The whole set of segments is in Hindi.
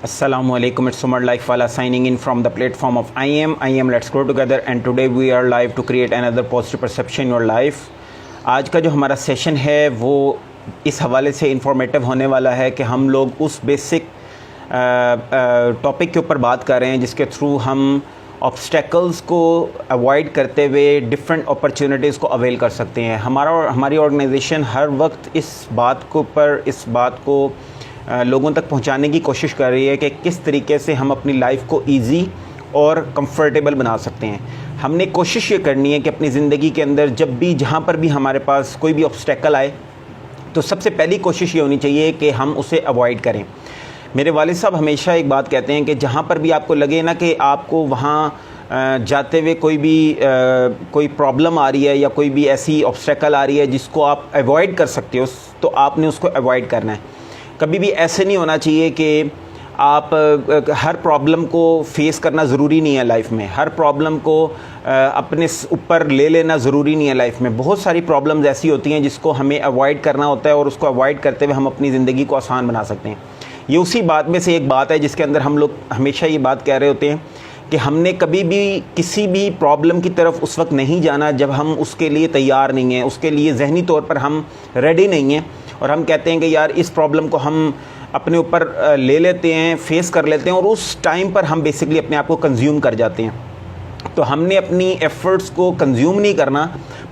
Assalamualaikum, it's Umar Lifewala signing in from the platform of IM Let's Grow Together, and today we are live to create another positive perception in your life. आज का जो हमारा सेशन है वो इस हवाले से इंफॉर्मेटिव होने वाला है कि हम लोग उस बेसिक टॉपिक के ऊपर बात कर रहे हैं जिसके थ्रू हम ऑब्स्टेकल्स को अवॉइड करते हुए डिफरेंट अपॉर्चुनिटीज़ को अवेल कर सकते हैं। हमारी ऑर्गेनाइजेशन हर वक्त इस बात को लोगों तक पहुंचाने की कोशिश कर रही है कि किस तरीके से हम अपनी लाइफ को इजी और कंफर्टेबल बना सकते हैं। हमने कोशिश ये करनी है कि अपनी ज़िंदगी के अंदर जब भी जहाँ पर भी हमारे पास कोई भी ऑब्स्टेकल आए तो सबसे पहली कोशिश ये होनी चाहिए कि हम उसे अवॉइड करें। मेरे वालिद साहब हमेशा एक बात कहते हैं कि जहाँ पर भी आपको लगे ना कि आपको वहाँ जाते हुए कोई प्रॉब्लम आ रही है या कोई भी ऐसी ऑब्स्टेकल आ रही है जिसको आप अवॉइड कर सकते हो, तो आपने उसको अवॉइड करना है। कभी भी ऐसे नहीं होना चाहिए कि आप हर प्रॉब्लम को फेस करना ज़रूरी नहीं है लाइफ में, हर प्रॉब्लम को अपने ऊपर ले लेना ज़रूरी नहीं है लाइफ में। बहुत सारी प्रॉब्लम्स ऐसी होती हैं जिसको हमें अवॉइड करना होता है और उसको अवॉइड करते हुए हम अपनी ज़िंदगी को आसान बना सकते हैं। ये उसी बात में से एक बात है जिसके अंदर हम लोग हमेशा ये बात कह रहे होते हैं कि हमने कभी भी किसी भी प्रॉब्लम की तरफ उस वक्त नहीं जाना जब हम उसके लिए तैयार नहीं हैं, उसके लिए ज़हनी तौर पर हम रेडी नहीं हैं और हम कहते हैं कि यार इस प्रॉब्लम को हम अपने ऊपर ले लेते हैं, फेस कर लेते हैं और उस टाइम पर हम बेसिकली अपने आप को कंज्यूम कर जाते हैं। तो हमने अपनी एफ़र्ट्स को कंज्यूम नहीं करना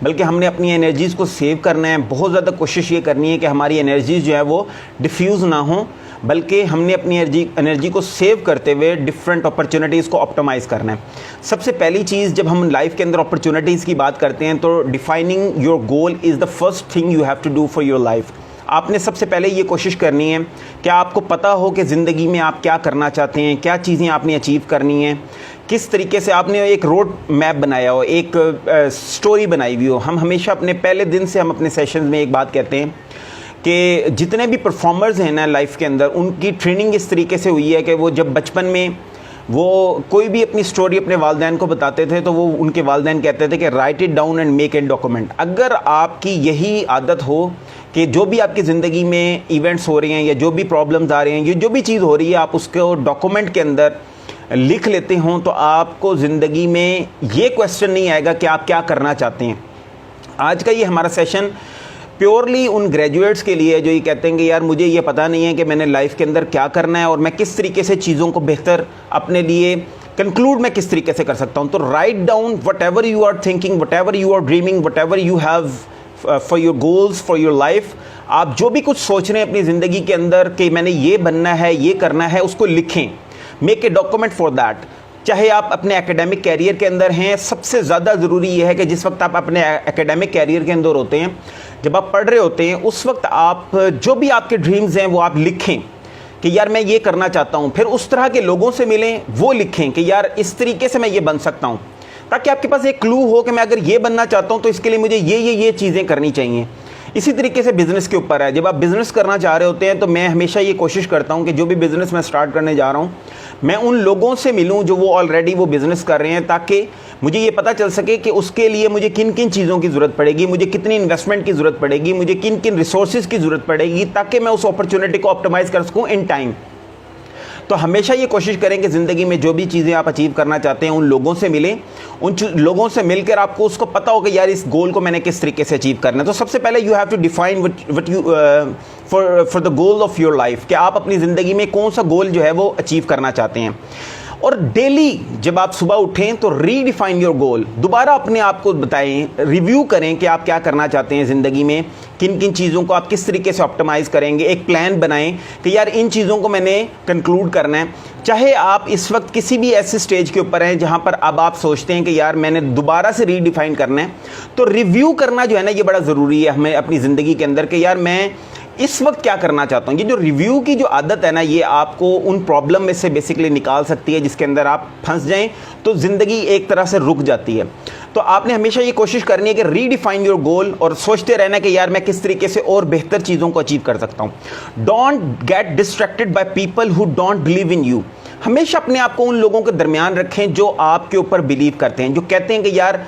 बल्कि हमने अपनी एनर्जीज़ को सेव करना है। बहुत ज़्यादा कोशिश ये करनी है कि हमारी एनर्जीज़ जो है वो डिफ्यूज़ ना हो, बल्कि हमने अपनी एनर्जी को सेव करते हुए डिफरेंट अपॉर्चुनिटीज़ को ऑप्टिमाइज़ करना है। सबसे पहली चीज़ जब हम लाइफ के अंदर अपॉर्चुनिटीज़ की बात करते हैं तो defining your goal is the first thing you have to do for your life. आपने सबसे पहले ये कोशिश करनी है कि आपको पता हो कि ज़िंदगी में आप क्या करना चाहते हैं, क्या चीज़ें आपने अचीव करनी हैं, किस तरीके से आपने एक रोड मैप बनाया हो, एक स्टोरी बनाई हुई हो। हम हमेशा अपने पहले दिन से हम अपने सेशंस में एक बात कहते हैं कि जितने भी परफॉर्मर्स हैं ना लाइफ के अंदर, उनकी ट्रेनिंग इस तरीके से हुई है कि वो जब बचपन में वो कोई भी अपनी स्टोरी अपने वालिदैन को बताते थे तो वो उनके वालिदैन कहते थे कि right it down and make it document. अगर आपकी यही आदत हो कि जो भी आपकी ज़िंदगी में इवेंट्स हो रही हैं या जो भी प्रॉब्लम्स आ रही हैं, ये जो भी चीज़ हो रही है आप उसको डॉक्यूमेंट के अंदर लिख लेते हों, तो आपको ज़िंदगी में ये क्वेश्चन नहीं आएगा कि आप क्या करना चाहते हैं। आज का ये हमारा सेशन प्योरली उन ग्रेजुएट्स के लिए जो ये कहते हैं कि यार मुझे ये पता नहीं है कि मैंने लाइफ के अंदर क्या करना है और मैं किस तरीके से चीज़ों को बेहतर अपने लिए कंक्लूड मैं किस तरीके से कर सकता हूँ। तो write down whatever you are thinking, whatever you are dreaming, whatever you have for your goals, for your life. आप जो भी कुछ सोच रहे हैं अपनी ज़िंदगी के अंदर कि मैंने ये बनना है, ये करना है, उसको लिखें। Make a document for that. चाहे आप अपने एकेडमिक कैरियर के अंदर हैं, सबसे ज़्यादा ज़रूरी ये है कि जिस वक्त आप अपने एकेडमिक कैरियर के अंदर होते हैं, जब आप पढ़ रहे होते हैं, उस वक्त आप जो भी आपके ड्रीम्स हैं वो आप लिखें कि यार मैं ये करना चाहता हूँ। फिर उस तरह के लोगों से मिलें, वो लिखें कि यार इस तरीके से मैं ये बन सकता हूँ, ताकि आपके पास एक क्लू हो कि मैं अगर ये बनना चाहता हूँ तो इसके लिए मुझे ये चीज़ें करनी चाहिए। इसी तरीके से बिज़नेस के ऊपर है। जब आप बिज़नेस करना चाह रहे होते हैं तो मैं हमेशा ये कोशिश करता हूँ कि जो भी बिज़नेस मैं स्टार्ट करने जा रहा हूँ मैं उन लोगों से मिलूँ जो वो ऑलरेडी वो बिज़नेस कर रहे हैं, ताकि मुझे ये पता चल सके कि उसके लिए मुझे किन किन चीज़ों की ज़रूरत पड़ेगी, मुझे कितनी इन्वेस्टमेंट की ज़रूरत पड़ेगी, मुझे किन किन रिसोर्सेज की ज़रूरत पड़ेगी, ताकि मैं उस अपॉर्चुनिटी को ऑप्टिमाइज़ कर सकूँ इन टाइम। तो हमेशा ये कोशिश करें कि ज़िंदगी में जो भी चीज़ें आप अचीव करना चाहते हैं उन लोगों से मिलें, उन लोगों से मिलकर आपको उसको पता हो कि यार इस गोल को मैंने किस तरीके से अचीव करना है। तो सबसे पहले you have to define what you for the goal of your life, कि आप अपनी ज़िंदगी में कौन सा गोल जो है वो अचीव करना चाहते हैं। और डेली जब आप सुबह उठें तो रीडिफाइन योर गोल, दोबारा अपने आप को बताएं, रिव्यू करें कि आप क्या करना चाहते हैं ज़िंदगी में, किन किन चीज़ों को आप किस तरीके से ऑप्टिमाइज़ करेंगे। एक प्लान बनाएं कि यार इन चीज़ों को मैंने कंक्लूड करना है। चाहे आप इस वक्त किसी भी ऐसे स्टेज के ऊपर हैं जहां पर अब आप सोचते हैं कि यार मैंने दोबारा से रीडिफाइन करना है, तो रिव्यू करना जो है ना ये बड़ा ज़रूरी है हमें अपनी ज़िंदगी के अंदर कि यार मैं इस वक्त क्या करना चाहता हूँ। ये जो रिव्यू की जो आदत है ना, ये आपको उन प्रॉब्लम में से बेसिकली निकाल सकती है जिसके अंदर आप फंस जाएं तो ज़िंदगी एक तरह से रुक जाती है। तो आपने हमेशा ये कोशिश करनी है कि रीडिफाइन योर गोल और सोचते रहना कि यार मैं किस तरीके से और बेहतर चीज़ों को अचीव कर सकता हूँ। Don't get distracted by people who don't believe in you. हमेशा अपने आप को उन लोगों के दरमियान रखें जो आपके ऊपर बिलीव करते हैं, जो कहते हैं कि यार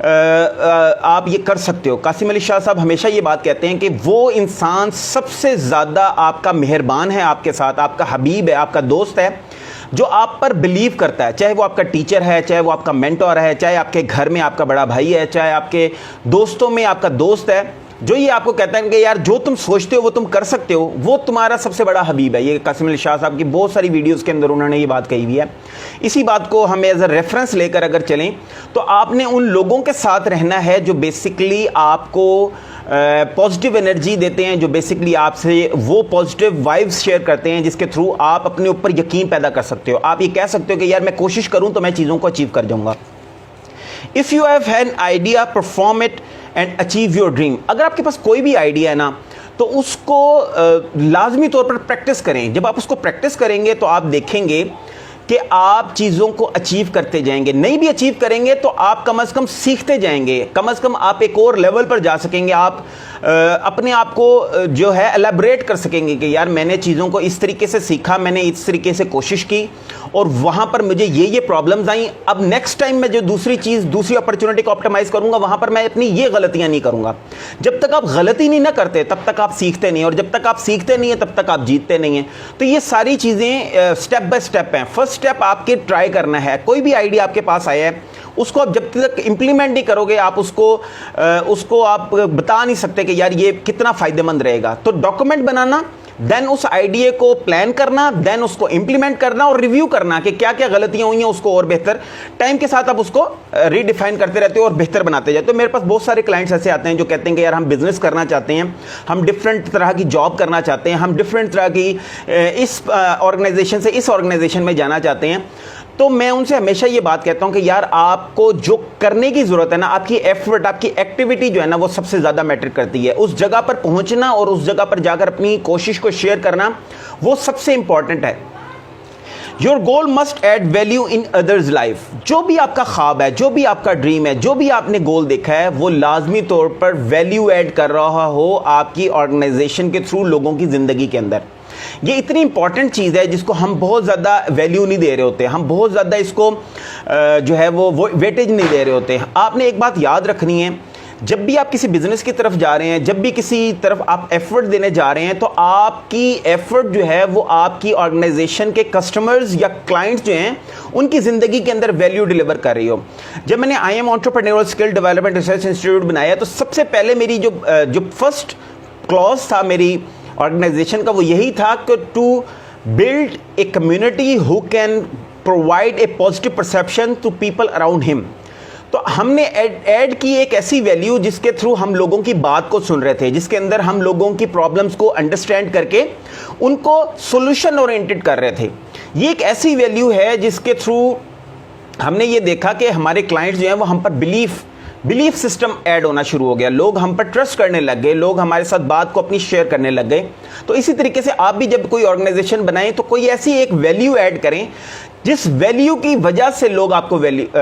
आप ये कर सकते हो। कासिम अली शाह साहब हमेशा ये बात कहते हैं कि वो इंसान सबसे ज़्यादा आपका मेहरबान है आपके साथ, आपका हबीब है, आपका दोस्त है, जो आप पर बिलीव करता है, चाहे वो आपका टीचर है, चाहे वो आपका मेंटोर है, चाहे आपके घर में आपका बड़ा भाई है, चाहे आपके दोस्तों में आपका दोस्त है, जो ये आपको कहता है कि यार जो तुम सोचते हो वो तुम कर सकते हो, वो तुम्हारा सबसे बड़ा हबीब है। ये कासिम अली शाह साहब की बहुत सारी वीडियोस के अंदर उन्होंने ये बात कही हुई है। इसी बात को हम एज अ रेफरेंस लेकर अगर चलें तो आपने उन लोगों के साथ रहना है जो बेसिकली आपको पॉजिटिव एनर्जी देते हैं, जो बेसिकली आपसे वो पॉजिटिव वाइब्स शेयर करते हैं जिसके थ्रू आप अपने ऊपर यकीन पैदा कर सकते हो। आप ये कह सकते हो कि यार मैं कोशिश करूं तो मैं चीज़ों को अचीव कर जाऊंगा। If you have an idea, perform it and achieve your dream. अगर आपके पास कोई भी आइडिया है ना तो उसको लाजमी तौर पर प्रैक्टिस करें। जब आप उसको प्रैक्टिस करेंगे तो आप देखेंगे कि आप चीज़ों को अचीव करते जाएंगे। नहीं भी अचीव करेंगे तो आप कम से कम सीखते जाएंगे, कम से कम आप एक और लेवल पर जा सकेंगे। आप अपने आप को जो है एलैबोरेट कर सकेंगे कि यार मैंने चीज़ों को इस तरीके से सीखा, मैंने इस तरीके से कोशिश की और वहाँ पर मुझे ये प्रॉब्लम्स आई। अब नेक्स्ट टाइम मैं जो दूसरी अपॉर्चुनिटी को ऑप्टिमाइज करूँगा वहाँ पर मैं अपनी ये गलतियाँ नहीं करूँगा। जब तक आप गलती नहीं ना करते तब तक आप सीखते नहीं, और जब तक आप सीखते नहीं हैं तब तक आप जीतते नहीं हैं। तो ये सारी चीज़ें स्टेप बाय स्टेप हैं। फर्स्ट स्टेप आपके ट्राई करना है। कोई भी आइडिया आपके पास आया है उसको आप जब तक इंप्लीमेंट नहीं करोगे आप उसको आप बता नहीं सकते कि यार ये कितना फ़ायदेमंद रहेगा। तो डॉक्यूमेंट बनाना, देन उस आइडिया को प्लान करना, देन उसको इंप्लीमेंट करना और रिव्यू करना कि क्या क्या गलतियां हुई हैं, उसको और बेहतर टाइम के साथ आप उसको रीडिफाइन करते रहते हो और बेहतर बनाते जाते हो। तो मेरे पास बहुत सारे क्लाइंट्स ऐसे आते हैं जो कहते हैं कि यार हम बिजनेस करना चाहते हैं, हम डिफरेंट तरह की जॉब करना चाहते हैं, हम डिफरेंट तरह की इस ऑर्गेनाइजेशन से इस ऑर्गेनाइजेशन में जाना चाहते हैं। तो मैं उनसे हमेशा ये बात कहता हूं कि यार आपको जो करने की ज़रूरत है ना, आपकी एफर्ट, आपकी एक्टिविटी जो है ना वो सबसे ज़्यादा मैटर करती है। उस जगह पर पहुंचना और उस जगह पर जाकर अपनी कोशिश को शेयर करना वो सबसे इंपॉर्टेंट है। Your goal must add value in others life. जो भी आपका ख्वाब है, जो भी आपका ड्रीम है, जो भी आपने गोल देखा है वो लाजमी तौर पर वैल्यू ऐड कर रहा हो आपकी ऑर्गेनाइजेशन के थ्रू लोगों की ज़िंदगी के अंदर। ये इतनी इंपॉर्टेंट चीज़ है जिसको हम बहुत ज़्यादा वैल्यू नहीं दे रहे होते, हम बहुत ज़्यादा इसको जो है वो वेटेज नहीं दे रहे होते। आपने एक बात याद रखनी है, जब भी आप किसी बिजनेस की तरफ जा रहे हैं, जब भी किसी तरफ आप एफर्ट देने जा रहे हैं तो आपकी एफर्ट जो है वो आपकी ऑर्गेनाइजेशन के कस्टमर्स या क्लाइंट्स जो हैं उनकी ज़िंदगी के अंदर वैल्यू डिलीवर कर रही हो। जब मैंने IIM entrepreneurial skill development research institute बनाया तो सबसे पहले मेरी जो फर्स्ट क्लॉज था मेरी ऑर्गेनाइजेशन का वो यही था कि to build a community who can provide a positive perception to people around him. तो हमने ऐड की एक ऐसी वैल्यू जिसके थ्रू हम लोगों की बात को सुन रहे थे, जिसके अंदर हम लोगों की प्रॉब्लम्स को अंडरस्टैंड करके उनको सॉल्यूशन ओरिएंटेड कर रहे थे। ये एक ऐसी वैल्यू है जिसके थ्रू हमने ये देखा कि हमारे क्लाइंट्स जो हैं वो हम पर बिलीफ सिस्टम ऐड होना शुरू हो गया, लोग हम पर ट्रस्ट करने लग गए, लोग हमारे साथ बात को अपनी शेयर करने लग गए। तो इसी तरीके से आप भी जब कोई ऑर्गेनाइजेशन बनाएं तो कोई ऐसी एक वैल्यू ऐड करें जिस वैल्यू की वजह से लोग आपको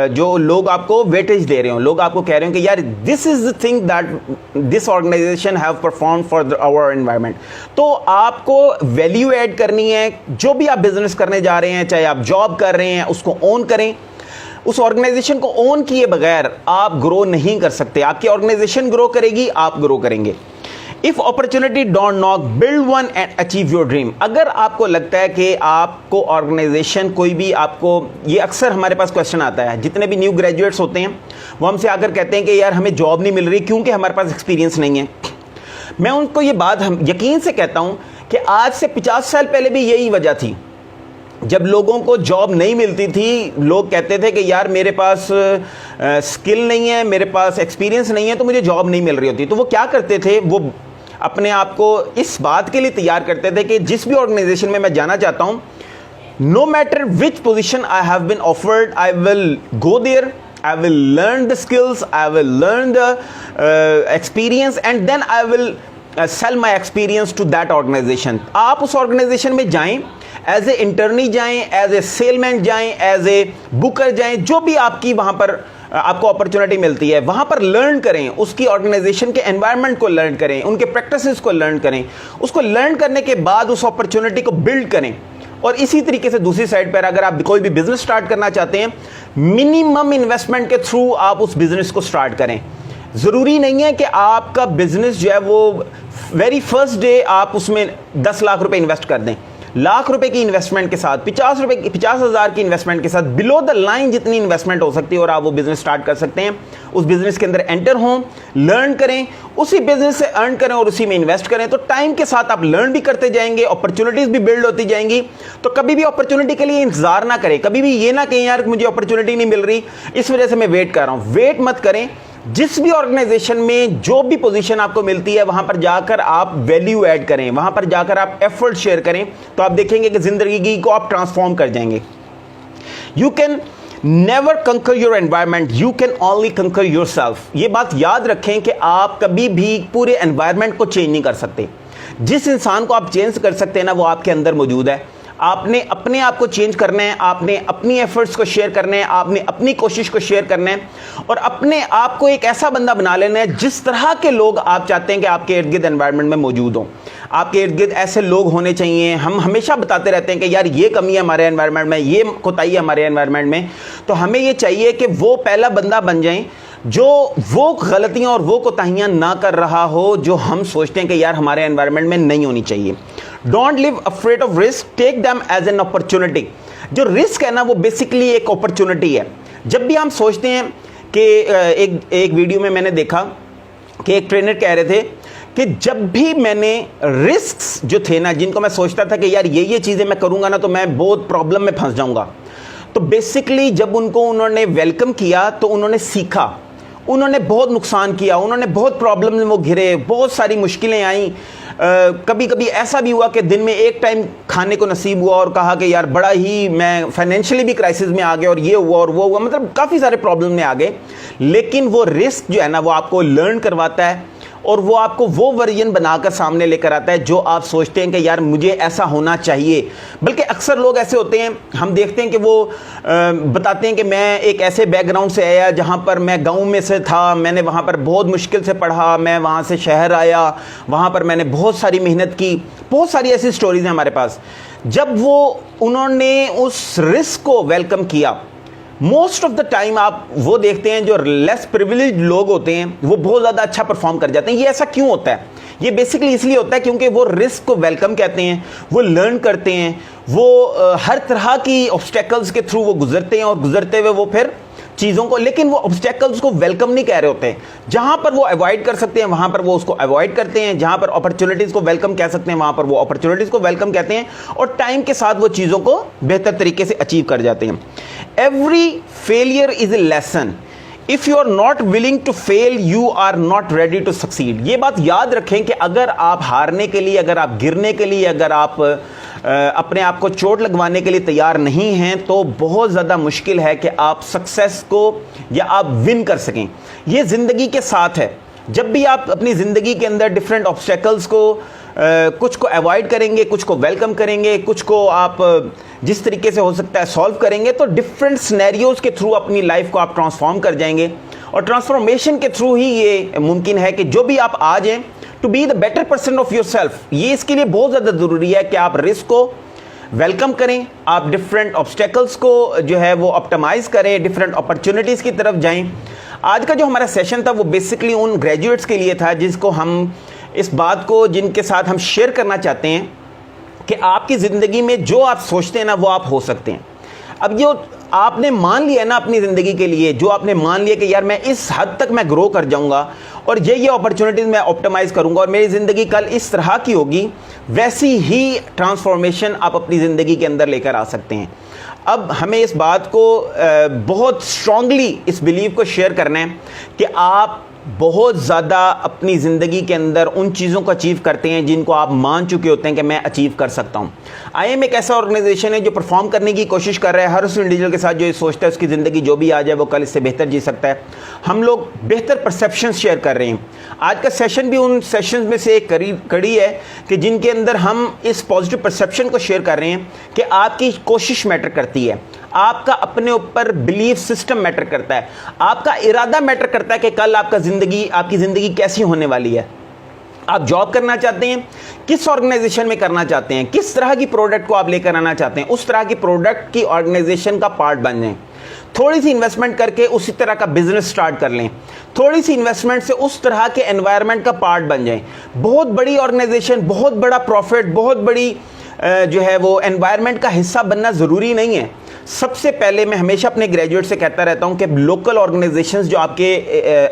जो लोग आपको वेटेज दे रहे हो, लोग आपको कह रहे हो कि यार this is the thing that this organization have perform for our environment. तो आपको वैल्यू ऐड करनी है। जो भी आप बिजनेस करने जा रहे हैं, चाहे आप जॉब कर रहे हैं, उसको ओन करें। उस ऑर्गेनाइजेशन को ओन किए बगैर आप ग्रो नहीं कर सकते। आपकी ऑर्गेनाइजेशन ग्रो करेगी, आप ग्रो करेंगे। If opportunity don't knock, build one and achieve your dream. अगर आपको लगता है कि आपको ऑर्गेनाइजेशन कोई भी आपको, ये अक्सर हमारे पास क्वेश्चन आता है, जितने भी न्यू ग्रेजुएट्स होते हैं वो हमसे आकर कहते हैं कि यार हमें जॉब नहीं मिल रही क्योंकि हमारे पास एक्सपीरियंस नहीं है। मैं उनको ये बात यकीन से कहता हूँ कि आज से 50 साल पहले भी यही वजह थी। जब लोगों को जॉब नहीं मिलती थी, लोग कहते थे कि यार मेरे पास स्किल नहीं है, मेरे पास एक्सपीरियंस नहीं है, तो मुझे जॉब नहीं मिल रही होती। तो वो क्या करते थे, वो अपने आप को इस बात के लिए तैयार करते थे कि जिस भी ऑर्गेनाइजेशन में मैं जाना चाहता हूँ, no matter which position I have been offered, I will go there, I will learn the skills, I will learn the experience and then I will sell my experience to that organization। आप उस ऑर्गेनाइजेशन में जाएं, एज ए इंटर्नी जाएं, एज ए सेलमैन जाएं, एज ए बुकर जाएं, जो भी आपकी वहाँ पर आपको अपॉर्चुनिटी मिलती है वहाँ पर लर्न करें, उसकी ऑर्गेनाइजेशन के एनवायरनमेंट को लर्न करें, उनके प्रैक्टिसेस को लर्न करें। उसको लर्न करने के बाद उस अपॉर्चुनिटी को बिल्ड करें और इसी तरीके से दूसरी साइड पर अगर आप कोई भी बिजनेस स्टार्ट करना चाहते हैं, मिनिमम इन्वेस्टमेंट के थ्रू आप उस बिजनेस को स्टार्ट करें। ज़रूरी नहीं है कि आपका बिजनेस जो है वो वेरी फर्स्ट डे आप उसमें 10 लाख रुपए इन्वेस्ट कर दें। लाख रुपए की इन्वेस्टमेंट के साथ, 50,000 की इन्वेस्टमेंट के साथ बिलो द लाइन जितनी इन्वेस्टमेंट हो सकती है और आप वो बिजनेस स्टार्ट कर सकते हैं। उस बिजनेस के अंदर एंटर हों, लर्न करें, उसी बिजनेस से अर्न करें और उसी में इन्वेस्ट करें। तो टाइम के साथ आप लर्न भी करते जाएंगे, अपॉर्चुनिटीज भी बिल्ड होती जाएंगी। तो कभी भी अपॉर्चुनिटी के लिए इंतजार ना करें, कभी भी ये ना कहें यार मुझे अपॉर्चुनिटी नहीं मिल रही इस वजह से मैं वेट कर रहा हूं। वेट मत करें। जिस भी ऑर्गेनाइजेशन में जो भी पोजीशन आपको मिलती है वहां पर जाकर आप वैल्यू ऐड करें, वहां पर जाकर आप एफर्ट शेयर करें, तो आप देखेंगे कि जिंदगी को आप ट्रांसफॉर्म कर जाएंगे। यू कैन नेवर कंकर your environment, you can only कंकर योर सेल्फ। ये बात याद रखें कि आप कभी भी पूरे एनवायरमेंट को चेंज नहीं कर सकते। जिस इंसान को आप चेंज कर सकते हैं ना, वो आपके अंदर मौजूद है। आपने अपने आप को चेंज करना है, आपने अपनी एफर्ट्स को शेयर करना है, आपने अपनी कोशिश को शेयर करना है और अपने आप को एक ऐसा बंदा बना लेना है जिस तरह के लोग आप चाहते हैं कि आपके इर्द गिर्द एनवायरनमेंट में मौजूद हों। आपके इर्द गिर्द ऐसे लोग होने चाहिए। हम हमेशा बताते रहते हैं कि यार ये कमी है हमारे एनवायरनमेंट में, ये कोताही है हमारे एनवायरनमेंट में। तो हमें ये चाहिए कि वो पहला बंदा बन जाएं जो वो गलतियां और वो कोताहियां ना कर रहा हो जो हम सोचते हैं कि यार हमारे एनवायरनमेंट में नहीं होनी चाहिए। Don't live afraid of risk, take them as an opportunity. जो रिस्क है ना वो बेसिकली एक अपॉर्चुनिटी है। जब भी हम सोचते हैं कि एक वीडियो में मैंने देखा कि एक ट्रेनर कह रहे थे कि जब भी मैंने रिस्क जो थे ना, जिनको मैं सोचता था कि यार ये चीज़ें मैं करूँगा ना तो मैं बहुत प्रॉब्लम में फंस जाऊँगा, तो बेसिकली जब उन्होंने वेलकम किया तो उन्होंने सीखा, उन्होंने बहुत नुकसान किया, उन्होंने बहुत प्रॉब्लम में वो घिरे, बहुत सारी मुश्किलें आई। कभी कभी ऐसा भी हुआ कि दिन में एक टाइम खाने को नसीब हुआ और कहा कि यार बड़ा ही मैं फाइनेंशियली भी क्राइसिस में आ गया और ये हुआ और वो हुआ, मतलब काफ़ी सारे प्रॉब्लम में आ गए। लेकिन वो रिस्क जो है ना वो आपको लर्न करवाता है और वो आपको वो वर्जन बनाकर सामने लेकर आता है जो आप सोचते हैं कि यार मुझे ऐसा होना चाहिए। बल्कि अक्सर लोग ऐसे होते हैं, हम देखते हैं कि वो बताते हैं कि मैं एक ऐसे बैकग्राउंड से आया जहाँ पर मैं गांव में से था, मैंने वहाँ पर बहुत मुश्किल से पढ़ा, मैं वहाँ से शहर आया, वहाँ पर मैंने बहुत सारी मेहनत की। बहुत सारी ऐसी स्टोरीज हैं हमारे पास। जब उन्होंने उस रिस्क को वेलकम किया, मोस्ट ऑफ द टाइम आप वो देखते हैं जो लेस प्रिविलेज लोग होते हैं वो बहुत ज़्यादा अच्छा परफॉर्म कर जाते हैं। ये ऐसा क्यों होता है? ये बेसिकली इसलिए होता है क्योंकि वो रिस्क को वेलकम कहते हैं, वो लर्न करते हैं, वो हर तरह की ऑब्स्टेकल्स के थ्रू वो गुजरते हैं और गुजरते हुए वो फिर चीज़ों को, लेकिन वो ऑब्स्टेकल्स को वेलकम नहीं कह रहे होते हैं। जहाँ पर वो अवॉइड कर सकते हैं वहाँ पर वो उसको अवॉइड करते हैं, जहाँ पर अपॉर्चुनिटीज़ को वेलकम कह सकते हैं वहाँ पर वो अपॉर्चुनिटीज़ को वेलकम कहते हैं और टाइम के साथ वो चीज़ों को बेहतर तरीके से अचीव कर जाते हैं। Every failure is a lesson. If you are not willing to fail you are not ready to succeed. ये बात याद रखें कि अगर आप हारने के लिए, अगर आप गिरने के लिए, अगर आप अपने आप को चोट लगवाने के लिए तैयार नहीं हैं तो बहुत ज़्यादा मुश्किल है कि आप सक्सेस को या आप विन कर सकें। ये ज़िंदगी के साथ है। जब भी आप अपनी ज़िंदगी के अंदर डिफरेंट ऑब्स्टेकल्स को कुछ को अवॉइड करेंगे, कुछ को वेलकम करेंगे, कुछ को आप जिस तरीके से हो सकता है सॉल्व करेंगे, तो डिफरेंट सिनेरियोज़ के थ्रू अपनी लाइफ को आप ट्रांसफॉर्म कर जाएंगे और ट्रांसफॉर्मेशन के थ्रू ही ये मुमकिन है कि जो भी आप आ जाएं to be the better person of yourself. ये इसके लिए बहुत ज़्यादा ज़रूरी है कि आप रिस्क को वेलकम करें, आप डिफरेंट ऑब्स्टेकल्स को जो है वो ऑप्टिमाइज़ करें, डिफरेंट अपॉर्चुनिटीज़ की तरफ जाएं। आज का जो हमारा सेशन था वो बेसिकली उन ग्रेजुएट्स के लिए था जिसको हम इस बात को, जिनके साथ हम शेयर करना चाहते हैं कि आपकी ज़िंदगी में जो आप सोचते हैं ना वो आप हो सकते हैं। अब जो आपने मान लिया ना अपनी ज़िंदगी के लिए, जो आपने मान लिया कि यार मैं इस हद तक मैं ग्रो कर जाऊंगा और ये अपॉर्चुनिटीज़ मैं ऑप्टिमाइज़ करूंगा और मेरी ज़िंदगी कल इस तरह की होगी, वैसी ही ट्रांसफॉर्मेशन आप अपनी ज़िंदगी के अंदर लेकर आ सकते हैं। अब हमें इस बात को बहुत स्ट्रांगली इस बिलीव को शेयर करना है कि आप बहुत ज़्यादा अपनी ज़िंदगी के अंदर उन चीज़ों को अचीव करते हैं जिनको आप मान चुके होते हैं कि मैं अचीव कर सकता हूँ। IIM एक ऐसा ऑर्गेनाइजेशन है जो परफॉर्म करने की कोशिश कर रहा है हर उस इंडिविजुअल के साथ जो ये सोचता है उसकी ज़िंदगी जो भी आ जाए वो कल इससे बेहतर जी सकता है। हम लोग बेहतर परसेप्शन शेयर कर रहे हैं। आज का सेशन भी उन सेशंस में से एक कड़ी है कि जिनके अंदर हम इस पॉजिटिव परसेप्शन को शेयर कर रहे हैं कि आपकी कोशिश मैटर करती है, आपका अपने ऊपर बिलीफ सिस्टम मैटर करता है, आपका इरादा मैटर करता है कि कल आपकी ज़िंदगी कैसी होने वाली है। आप जॉब करना चाहते हैं, किस ऑर्गेनाइजेशन में करना चाहते हैं, किस तरह की प्रोडक्ट को आप लेकर आना चाहते हैं, उस तरह की प्रोडक्ट की ऑर्गेनाइजेशन का पार्ट बन जाएं। थोड़ी सी इन्वेस्टमेंट करके उसी तरह का बिजनेस स्टार्ट कर लें, थोड़ी सी इन्वेस्टमेंट से उस तरह के एनवायरनमेंट का पार्ट बन जाएं। बहुत बड़ी ऑर्गेनाइजेशन, बहुत बड़ा प्रॉफिट, बहुत बड़ी जो है वो एनवायरनमेंट का हिस्सा बनना ज़रूरी नहीं है। सबसे पहले मैं हमेशा अपने ग्रेजुएट से कहता रहता हूं कि लोकल ऑर्गेनाइजेशंस जो आपके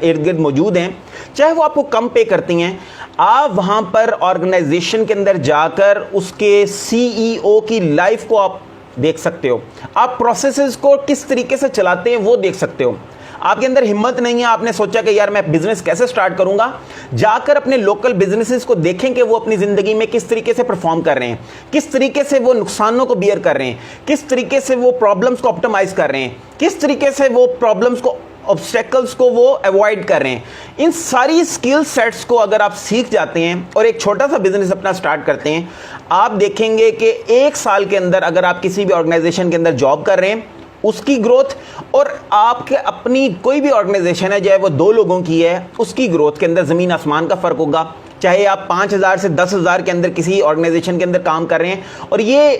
इर्द गिर्द मौजूद हैं, चाहे वो आपको कम पे करती हैं, आप वहां पर ऑर्गेनाइजेशन के अंदर जाकर उसके सीईओ की लाइफ को आप देख सकते हो, आप प्रोसेसेस को किस तरीके से चलाते हैं वो देख सकते हो। आपके अंदर हिम्मत नहीं है, आपने सोचा कि यार मैं बिजनेस कैसे स्टार्ट करूंगा, जाकर अपने लोकल बिजनेसेस को देखें कि वो अपनी ज़िंदगी में किस तरीके से परफॉर्म कर रहे हैं, किस तरीके से वो नुकसानों को बियर कर रहे हैं, किस तरीके से वो प्रॉब्लम्स को ऑप्टिमाइज कर रहे हैं, किस तरीके से वो प्रॉब्लम्स को, ऑब्स्टेकल्स को वो अवॉइड कर रहे हैं। इन सारी स्किल सेट्स को अगर आप सीख जाते हैं और एक छोटा सा बिजनेस अपना स्टार्ट करते हैं, आप देखेंगे कि 1 साल के अंदर अगर आप किसी भी ऑर्गेनाइजेशन के अंदर जॉब कर रहे हैं, उसकी ग्रोथ और आपके अपनी कोई भी ऑर्गेनाइजेशन है, चाहे वो 2 लोगों की है, उसकी ग्रोथ के अंदर ज़मीन आसमान का फ़र्क होगा। चाहे आप 5,000 से 10,000 के अंदर किसी ऑर्गेनाइजेशन के अंदर काम कर रहे हैं, और ये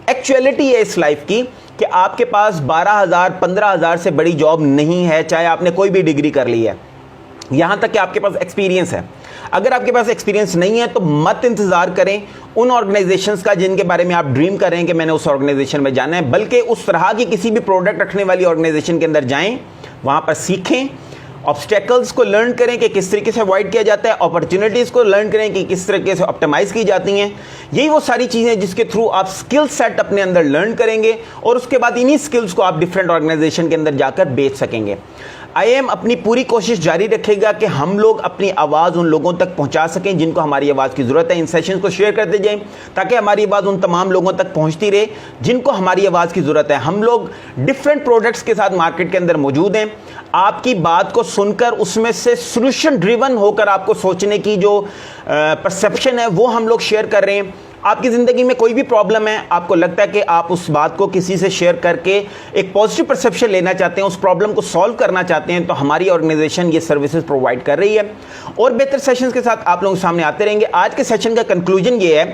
एक्चुअलिटी है इस लाइफ की कि आपके पास 12,000 15,000 से बड़ी जॉब नहीं है, चाहे आपने कोई भी डिग्री कर ली है, यहाँ तक कि आपके पास एक्सपीरियंस है। अगर आपके पास एक्सपीरियंस नहीं है तो मत इंतज़ार करें उन ऑर्गेनाइजेशंस का जिनके बारे में आप ड्रीम कर रहे हैं कि मैंने उस ऑर्गेनाइजेशन में जाना है, बल्कि उस तरह की किसी भी प्रोडक्ट रखने वाली ऑर्गेनाइजेशन के अंदर जाएं, वहाँ पर सीखें, ऑब्स्टेकल्स को लर्न करें कि किस तरीके से अवॉइड किया जाता है, अपॉर्चुनिटीज़ को लर्न करें कि किस तरीके से ऑप्टिमाइज़ की जाती हैं। यही वो सारी चीज़ें जिसके थ्रू आप स्किल सेट अपने अंदर लर्न करेंगे और उसके बाद इन्हीं स्किल्स को आप डिफरेंट ऑर्गेनाइजेशन के अंदर जाकर बेच सकेंगे। IIM अपनी पूरी कोशिश जारी रखेगा कि हम लोग अपनी आवाज़ उन लोगों तक पहुंचा सकें जिनको हमारी आवाज़ की ज़रूरत है। इन सेशंस को शेयर करते जाएं ताकि हमारी आवाज़ उन तमाम लोगों तक पहुंचती रहे जिनको हमारी आवाज़ की ज़रूरत है। हम लोग डिफरेंट प्रोडक्ट्स के साथ मार्केट के अंदर मौजूद हैं। आपकी बात को सुनकर उसमें से सोल्यूशन ड्रिवन होकर आपको सोचने की जो परसेप्शन है वो हम लोग शेयर कर रहे हैं। आपकी ज़िंदगी में कोई भी प्रॉब्लम है, आपको लगता है कि आप उस बात को किसी से शेयर करके एक पॉजिटिव परसेप्शन लेना चाहते हैं, उस प्रॉब्लम को सॉल्व करना चाहते हैं, तो हमारी ऑर्गेनाइजेशन ये सर्विसेज प्रोवाइड कर रही है और बेहतर सेशंस के साथ आप लोगों के सामने आते रहेंगे। आज के सेशन का कंक्लूजन ये है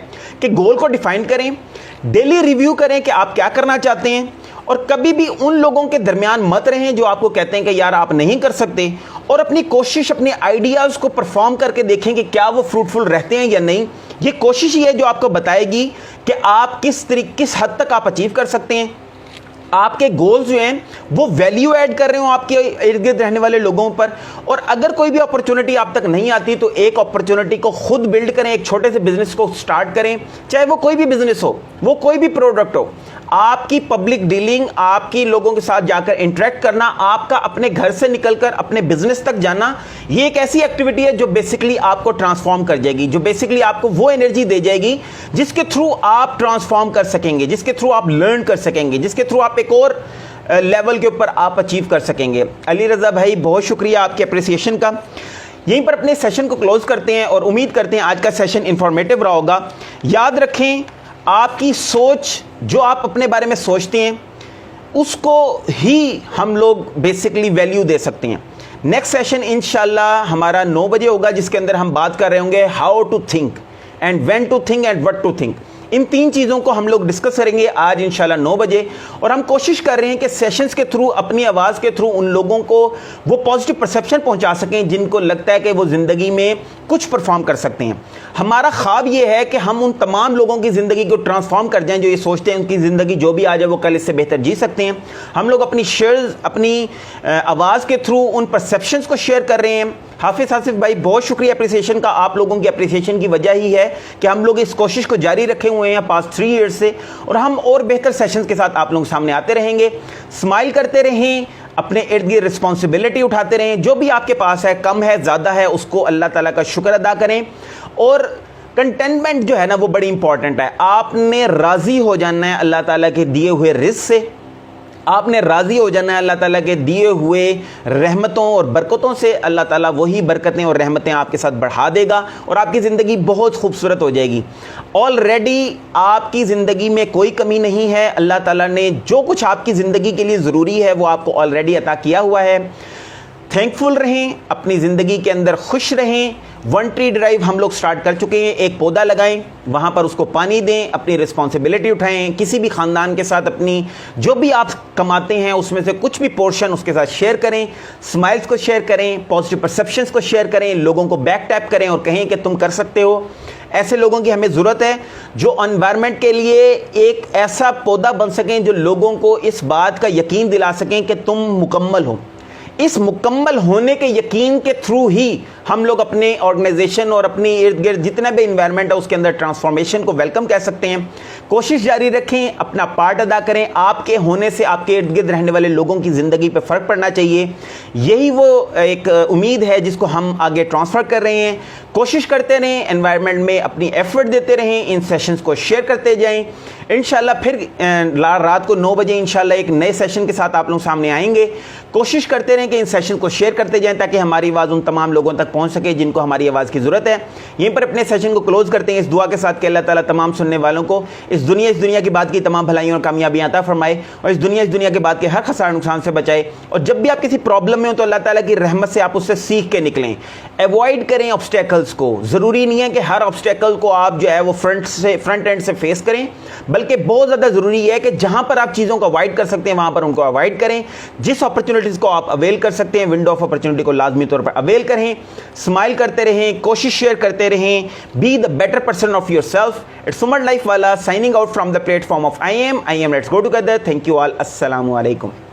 कि गोल को डिफाइन करें, डेली रिव्यू करें कि आप क्या करना चाहते हैं, और कभी भी उन लोगों के दरमियान मत रहें जो आपको कहते हैं कि यार आप नहीं कर सकते, और अपनी कोशिश, अपने आइडियाज़ को परफॉर्म करके देखें कि क्या वो फ्रूटफुल रहते हैं या नहीं। ये कोशिश ही है जो आपको बताएगी कि आप किस हद तक आप अचीव कर सकते हैं। आपके गोल्स जो हैं वो वैल्यू ऐड कर रहे हो आपके इर्द गिर्द रहने वाले लोगों पर। और अगर कोई भी अपॉर्चुनिटी आप तक नहीं आती तो एक अपॉर्चुनिटी को खुद बिल्ड करें, एक छोटे से बिजनेस को स्टार्ट करें, चाहे वो कोई भी बिजनेस हो, वो कोई भी प्रोडक्ट हो। आपकी पब्लिक डीलिंग, आपकी लोगों के साथ जाकर इंटरेक्ट करना, आपका अपने घर से निकलकर अपने बिजनेस तक जाना, ये एक ऐसी एक्टिविटी है जो बेसिकली आपको ट्रांसफॉर्म कर जाएगी, जो बेसिकली आपको वो एनर्जी दे जाएगी जिसके थ्रू आप ट्रांसफॉर्म कर सकेंगे, जिसके थ्रू आप लर्न कर सकेंगे, जिसके थ्रू आप एक और लेवल के ऊपर आप अचीव कर सकेंगे। अली रज़ा भाई, बहुत शुक्रिया आपके अप्रिसिएशन का। यहीं पर अपने सेशन को क्लोज करते हैं और उम्मीद करते हैं आज का सेशन इंफॉर्मेटिव रहा होगा। याद रखें, आपकी सोच, जो आप अपने बारे में सोचते हैं उसको ही हम लोग बेसिकली वैल्यू दे सकते हैं। नेक्स्ट सेशन इंशाल्लाह हमारा 9 बजे होगा, जिसके अंदर हम बात कर रहे होंगे how to think and when to think and what to think. इन 3 चीज़ों को हम लोग डिस्कस करेंगे आज इंशाल्लाह 9 बजे। और हम कोशिश कर रहे हैं कि सेशंस के थ्रू, अपनी आवाज़ के थ्रू उन लोगों को वो पॉजिटिव परसेप्शन पहुंचा सकें जिनको लगता है कि वो ज़िंदगी में कुछ परफॉर्म कर सकते हैं। हमारा ख्वाब ये है कि हम उन तमाम लोगों की ज़िंदगी को ट्रांसफॉर्म कर जाएं जो ये सोचते हैं उनकी ज़िंदगी जो भी आ जाए वो कल इससे बेहतर जी सकते हैं। हम लोग अपनी शेयर्स, अपनी आवाज़ के थ्रू उन परसेप्शंस को शेयर कर रहे हैं। हाफिज़ आसिफ भाई, बहुत शुक्रिया अप्रिसिएशन का। आप लोगों की अप्रिसिएशन की वजह ही है कि हम लोग इस कोशिश को जारी रखे हुए हैं पास्ट 3 ईयर्स से, और हम और बेहतर सेशंस के साथ आप लोगों के सामने आते रहेंगे। स्माइल करते रहें, अपने इर्द गिर्द रिस्पॉन्सिबिलिटी उठाते रहें, जो भी आपके पास है, कम है ज़्यादा है, उसको अल्लाह ताला का शुक्र अदा करें। और कंटेनमेंट जो है ना वो बड़ी इंपॉर्टेंट है। आपने राज़ी हो जाना है अल्लाह ताला के दिए हुए रिज़्क़ से, आपने राज़ी हो जाना है अल्लाह ताला के दिए हुए रहमतों और बरकतों से। अल्लाह ताला वही बरकतें और रहमतें आपके साथ बढ़ा देगा और आपकी ज़िंदगी बहुत खूबसूरत हो जाएगी। ऑलरेडी आपकी ज़िंदगी में कोई कमी नहीं है। अल्लाह ताला ने जो कुछ आपकी ज़िंदगी के लिए ज़रूरी है वो आपको ऑलरेडी अता किया हुआ है। थैंकफुल रहें, अपनी ज़िंदगी के अंदर खुश रहें वन ट्री ड्राइव हम लोग स्टार्ट कर चुके हैं। एक पौधा लगाएं, वहाँ पर उसको पानी दें, अपनी रिस्पॉन्सिबिलिटी उठाएं, किसी भी ख़ानदान के साथ अपनी जो भी आप कमाते हैं उसमें से कुछ भी पोर्शन उसके साथ शेयर करें, स्माइल्स को शेयर करें, पॉजिटिव परसेप्शंस को शेयर करें, लोगों को बैक टैप करें और कहें कि तुम कर सकते हो। ऐसे लोगों की हमें ज़रूरत है जो एनवायरनमेंट के लिए एक ऐसा पौधा बन सकें जो लोगों को इस बात का यकीन दिला सकें कि तुम मुकम्मल हो। इस मुकम्मल होने के यकीन के थ्रू ही हम लोग अपने ऑर्गेनाइजेशन और अपनी इर्द गिर्द जितना भी इन्वायरमेंट है उसके अंदर ट्रांसफॉर्मेशन को वेलकम कह सकते हैं। कोशिश जारी रखें, अपना पार्ट अदा करें। आपके होने से आपके इर्द गिर्द रहने वाले लोगों की ज़िंदगी पे फ़र्क पड़ना चाहिए। यही वो एक उम्मीद है जिसको हम आगे ट्रांसफ़र कर रहे हैं। कोशिश करते रहें, एनवायरनमेंट में अपनी एफर्ट देते रहें, इन सेशंस को शेयर करते जाएं। इंशाल्लाह फिर रात को 9 बजे इंशाल्लाह एक नए सेशन के साथ आप लोग सामने आएंगे। कोशिश करते रहें कि इन सेशन को शेयर करते जाएं ताकि हमारी आवाज़ उन तमाम लोगों तक पहुंच सके जिनको हमारी आवाज़ की ज़रूरत है। यहीं पर अपने सेशन को क्लोज करते हैं इस दुआ के साथ कि अल्लाह ताला तमाम सुनने वालों को इस दुनिया की बात की तमाम भलाइयों और कामयाबियां अता फरमाए और इस दुनिया की बात के हर खसार नुकसान से बचाए। और जब भी आप किसी प्रॉब्लम में हो तो अल्लाह ताला की रहमत से आप उससे सीख के निकलें। अवॉइड करें ऑब्स्टेकल्स को। ज़रूरी नहीं है कि हर ऑब्स्टेकल को आप जो है वो फ्रंट एंड से फेस करें, बल्कि बहुत ज़्यादा ज़रूरी है कि जहाँ पर आप चीज़ों को अवॉइड कर सकते हैं वहाँ पर उनको अवॉइड करें। जिस अपॉर्चुनिटीज़ को आप अवेल कर सकते हैं, विंडो ऑफ अपॉर्चुनिटी को लाजमी तौर पर अवेल करें। स्माइल करते रहें, कोशिश शेयर करते रहें। Be the better person of yourself. It's Umar life वाला signing out from the platform of I am. Let's go together. Thank you all. अस्सलामु अलैकुम।